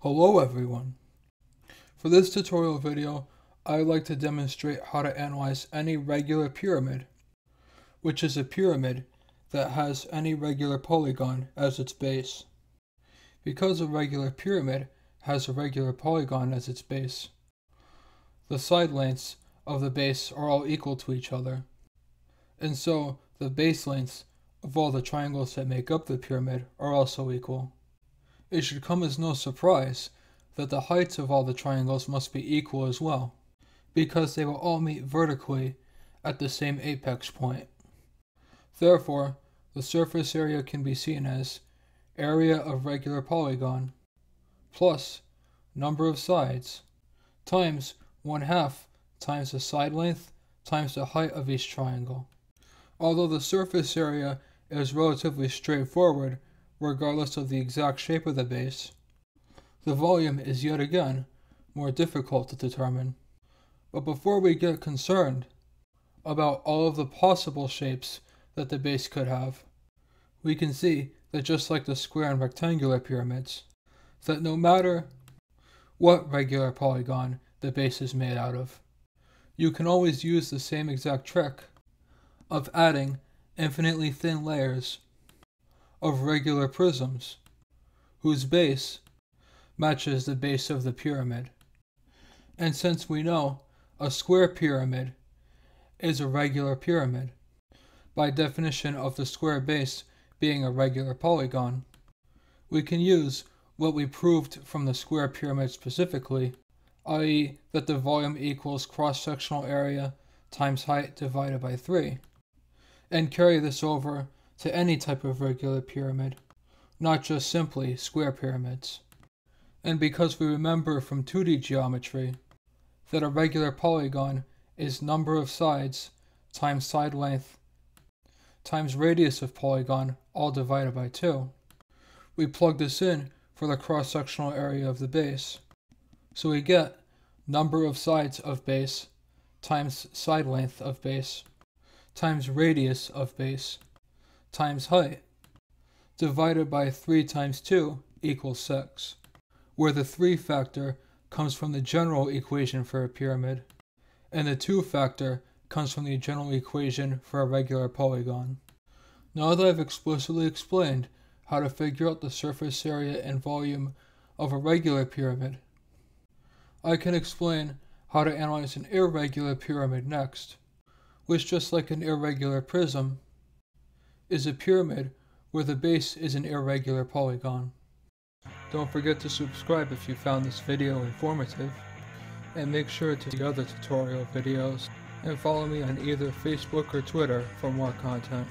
Hello everyone. For this tutorial video, I would like to demonstrate how to analyze any regular pyramid, which is a pyramid that has any regular polygon as its base. Because a regular pyramid has a regular polygon as its base, the side lengths of the base are all equal to each other, and so the base lengths of all the triangles that make up the pyramid are also equal. It should come as no surprise that the heights of all the triangles must be equal as well, because they will all meet vertically at the same apex point. Therefore, the surface area can be seen as area of regular polygon plus number of sides times 1/2 times the side length times the height of each triangle. Although the surface area is relatively straightforward, regardless of the exact shape of the base, the volume is yet again more difficult to determine. But before we get concerned about all of the possible shapes that the base could have, we can see that just like the square and rectangular pyramids, that no matter what regular polygon the base is made out of, you can always use the same exact trick of adding infinitely thin layers of regular prisms whose base matches the base of the pyramid. And since we know a square pyramid is a regular pyramid, by definition of the square base being a regular polygon, we can use what we proved from the square pyramid specifically, i.e. that the volume equals cross-sectional area times height divided by 3, and carry this over to any type of regular pyramid, not just simply square pyramids. And because we remember from 2D geometry that a regular polygon is number of sides times side length times radius of polygon all divided by 2, we plug this in for the cross-sectional area of the base. So we get number of sides of base times side length of base times radius of base times height divided by 3 times 2 equals 6, where the 3 factor comes from the general equation for a pyramid, and the 2 factor comes from the general equation for a regular polygon. Now that I've explicitly explained how to figure out the surface area and volume of a regular pyramid, I can explain how to analyze an irregular pyramid next, which, just like an irregular prism, is a pyramid where the base is an irregular polygon. Don't forget to subscribe if you found this video informative, and make sure to see other tutorial videos, and follow me on either Facebook or Twitter for more content.